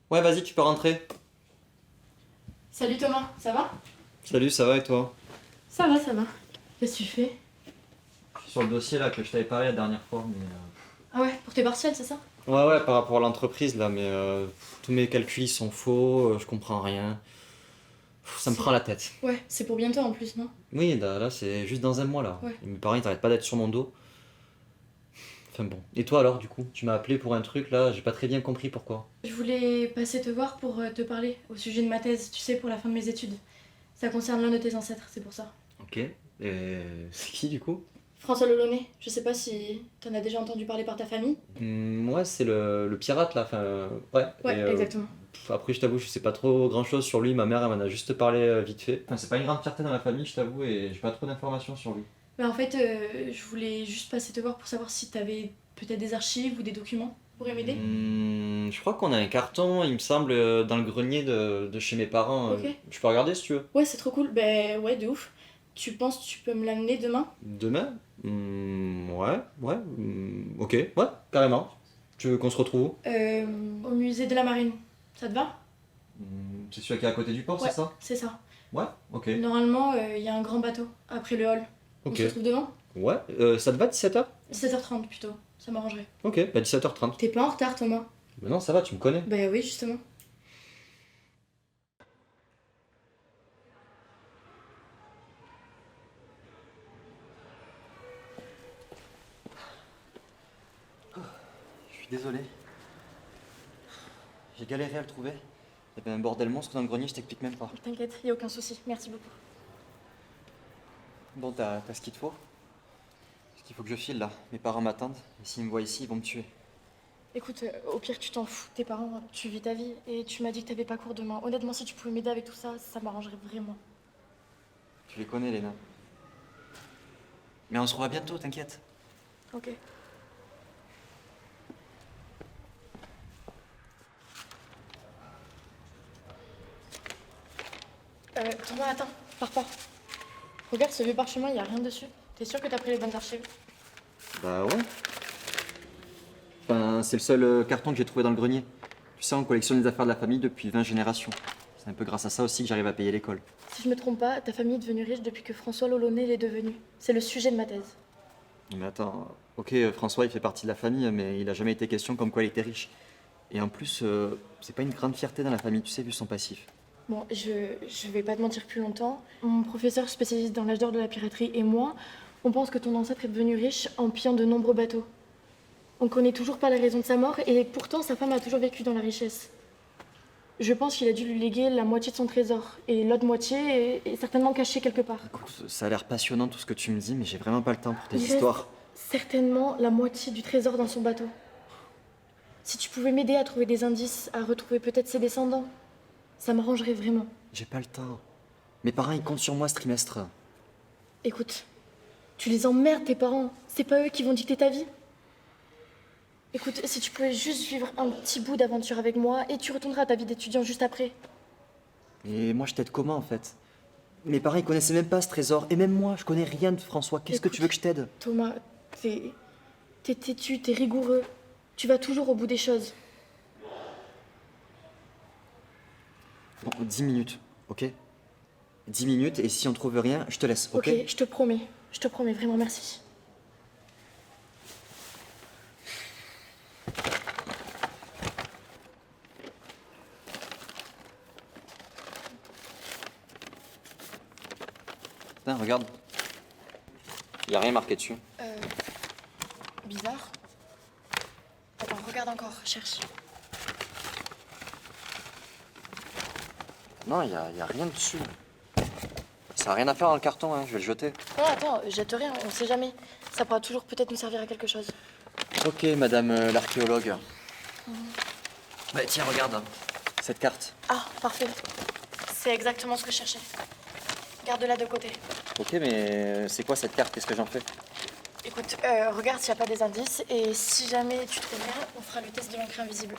Ouais, vas-y, tu peux rentrer. Salut Thomas, ça va? Salut, ça va et toi? Ça va, ça va. Qu'est-ce que tu fais? Je suis sur le dossier là que je t'avais parlé la dernière fois, mais. Ah ouais, pour tes partiels, c'est ça? Ouais, par rapport à l'entreprise là, mais tous mes calculs ils sont faux, je comprends rien. Ça me C'est- prend la tête. Ouais, c'est pour bientôt en plus, non? Oui, là c'est juste dans un mois là. Ouais. Et mes parents ils arrêtent pas d'être sur mon dos. Enfin bon. Et toi alors, du coup? Tu m'as appelé pour un truc là, j'ai pas très bien compris pourquoi. Je voulais passer te voir pour te parler au sujet de ma thèse, tu sais, pour la fin de mes études. Ça concerne l'un de tes ancêtres, c'est pour ça. Ok. Et c'est qui du coup? François Lelaunay, je sais pas si t'en as déjà entendu parler par ta famille. Ouais, c'est le pirate là, enfin. Ouais. Ouais, Et, exactement. après, je t'avoue, je sais pas trop grand chose sur lui. Ma mère, elle m'en a juste parlé vite fait. Enfin, c'est pas une grande fierté dans la famille, je t'avoue, et j'ai pas trop d'informations sur lui. Bah en fait, je voulais juste passer te voir pour savoir si t'avais peut-être des archives ou des documents pour m'aider. Je crois qu'on a un carton, il me semble, dans le grenier de chez mes parents. Ok. Je peux regarder si tu veux. Ouais, c'est trop cool. Bah ouais, de ouf. Tu penses que tu peux me l'amener demain? Demain? Ouais. Ok, ouais, carrément. Tu veux qu'on se retrouve où? Au musée de la Marine. Ça te va? C'est celui qui est à côté du port, Ouais, c'est ça? c'est ça. Ouais, ok. Normalement, il y a un grand bateau après le hall. On Ok. se retrouve devant? Ouais, ça te va 17h? 17h30 plutôt. Ça m'arrangerait. Ok, bah 17h30. T'es pas en retard, Thomas? Mais non, ça va, tu me connais. Bah oui, justement. Je suis désolé. J'ai galéré à le trouver. Il y avait un bordel monstre dans le grenier, je t'explique même pas. T'inquiète, y a aucun souci. Merci beaucoup. Bon, t'as ce qu'il te faut? Parce qu'il faut que je file là. Mes parents m'attendent. Et s'ils me voient ici, ils vont me tuer. Écoute, au pire, tu t'en fous. Tes parents, tu vis ta vie. Et tu m'as dit que t'avais pas cours demain. Honnêtement, si tu pouvais m'aider avec tout ça, ça m'arrangerait vraiment. Tu les connais, Léna. Mais on se revoit bientôt, t'inquiète. Ok. Thomas, attends. Pars pas. Regarde ce vieux parchemin, y a rien dessus. T'es sûr que t'as pris les bonnes archives? Bah ouais. Enfin, c'est le seul carton que j'ai trouvé dans le grenier. Tu sais, on collectionne les affaires de la famille depuis 20 générations. C'est un peu grâce à ça aussi que j'arrive à payer l'école. Si je me trompe pas, ta famille est devenue riche depuis que François Lelaunay l'est devenu. C'est le sujet de ma thèse. Mais attends, ok, François, il fait partie de la famille, mais il a jamais été question comme quoi il était riche. Et en plus, c'est pas une grande fierté dans la famille, tu sais, vu son passif. Bon, je vais pas te mentir plus longtemps. Mon professeur spécialiste dans l'âge d'or de la piraterie et moi, on pense que ton ancêtre est devenu riche en pillant de nombreux bateaux. On connaît toujours pas la raison de sa mort et pourtant sa femme a toujours vécu dans la richesse. Je pense qu'il a dû lui léguer la moitié de son trésor et l'autre moitié est certainement cachée quelque part. Écoute, ça a l'air passionnant tout ce que tu me dis, mais j'ai vraiment pas le temps pour tes Il reste histoires. certainement la moitié du trésor dans son bateau. Si tu pouvais m'aider à trouver des indices, à retrouver peut-être ses descendants, ça m'arrangerait vraiment. J'ai pas le temps. Mes parents, ils comptent sur moi ce trimestre. Écoute, tu les emmerdes tes parents, c'est pas eux qui vont dicter ta vie. Écoute, si tu pouvais juste vivre un petit bout d'aventure avec moi et tu retourneras à ta vie d'étudiant juste après. Et moi, je t'aide comment, en fait? Mes parents, ils connaissaient même pas ce trésor. Et même moi, je connais rien de François. Qu'est-ce que Écoute, tu veux que je t'aide? Thomas, t'es têtu, t'es rigoureux. Tu vas toujours au bout des choses. Bon, 10 minutes, ok? 10 minutes, et si on trouve rien, je te laisse, ok? Ok, je te promets. Je te promets, vraiment merci. Putain, regarde. Y a rien marqué dessus. Bizarre. Attends, regarde encore, cherche. Non, y a rien dessus. Ça a rien à faire dans le carton, hein, je vais le jeter. Non, attends, jette rien, on sait jamais. Ça pourra toujours peut-être nous servir à quelque chose. Ok, madame l'archéologue. Bah tiens, regarde. Cette carte. Ah, parfait. C'est exactement ce que je cherchais. Garde-la de côté. Ok, mais c'est quoi cette carte? Qu'est-ce que j'en fais? Écoute, regarde s'il n'y a pas des indices et si jamais tu trouves rien, on fera le test de l'encre invisible.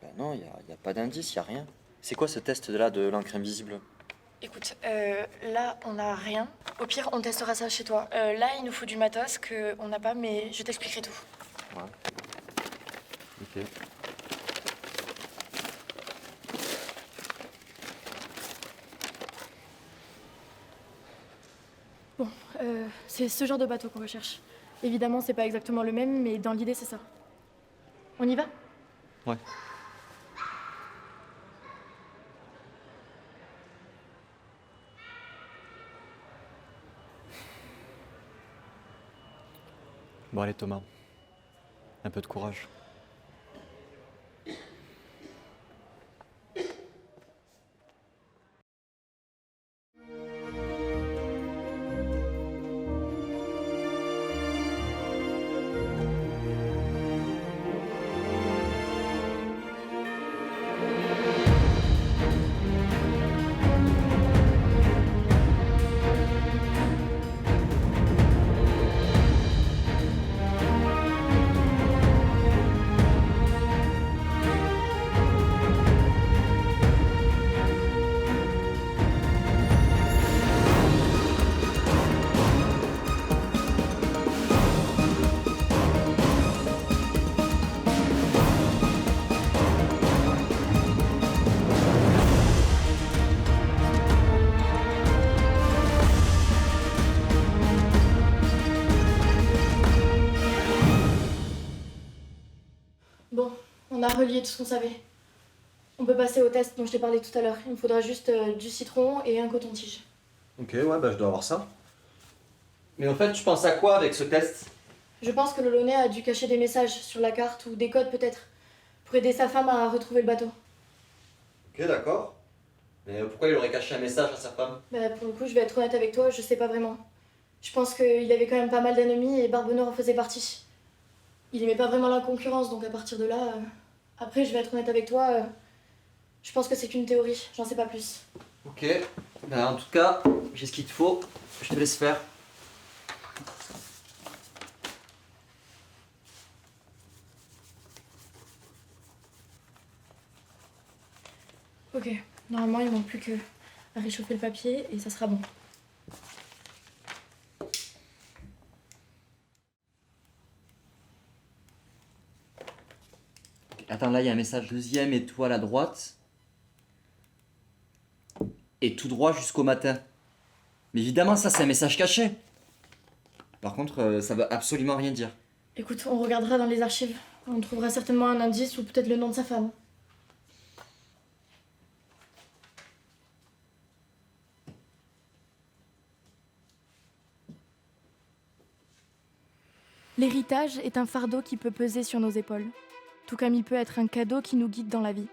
Bah non, y a pas d'indice, y a rien. C'est quoi ce test là de l'encre invisible? Écoute, là on n'a rien. Au pire, on testera ça chez toi. Là, il nous faut du matos qu'on n'a pas, mais je t'expliquerai tout. Ouais. Ok. C'est ce genre de bateau qu'on recherche. Évidemment, c'est pas exactement le même, mais dans l'idée, c'est ça. On y va? Ouais. Bon allez Thomas, un peu de courage. Bon, on a relié tout ce qu'on savait. On peut passer au test dont je t'ai parlé tout à l'heure. Il me faudra juste du citron et un coton-tige. Ok, ouais, bah je dois avoir ça. Mais en fait, tu penses à quoi avec ce test? Je pense que le Launay a dû cacher des messages sur la carte ou des codes peut-être, pour aider sa femme à retrouver le bateau. Ok, d'accord. Mais pourquoi il aurait caché un message à sa femme? Bah, pour le coup, je vais être honnête avec toi, je sais pas vraiment. Je pense qu'il avait quand même pas mal d'ennemis et Barbe Noire en faisait partie. Il aimait pas vraiment la concurrence, donc à partir de là... Après, je vais être honnête avec toi, je pense que c'est qu'une théorie, j'en sais pas plus. Ok, bah en tout cas, j'ai ce qu'il te faut, je te laisse faire. Ok, normalement il manque plus que à réchauffer le papier et ça sera bon. Attends, là il y a un message. Deuxième étoile à droite. Et tout droit jusqu'au matin. Mais évidemment, ça c'est un message caché. Par contre, ça veut absolument rien dire. Écoute, on regardera dans les archives. On trouvera certainement un indice ou peut-être le nom de sa femme. L'héritage est un fardeau qui peut peser sur nos épaules, tout comme il peut être un cadeau qui nous guide dans la vie.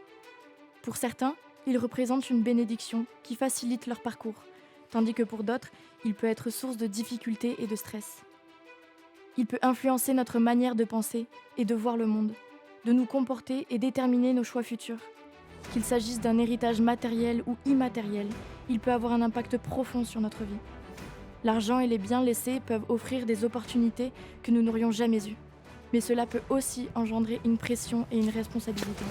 Pour certains, il représente une bénédiction qui facilite leur parcours, tandis que pour d'autres, il peut être source de difficultés et de stress. Il peut influencer notre manière de penser et de voir le monde, de nous comporter et déterminer nos choix futurs. Qu'il s'agisse d'un héritage matériel ou immatériel, il peut avoir un impact profond sur notre vie. L'argent et les biens laissés peuvent offrir des opportunités que nous n'aurions jamais eues. Mais cela peut aussi engendrer une pression et une responsabilité.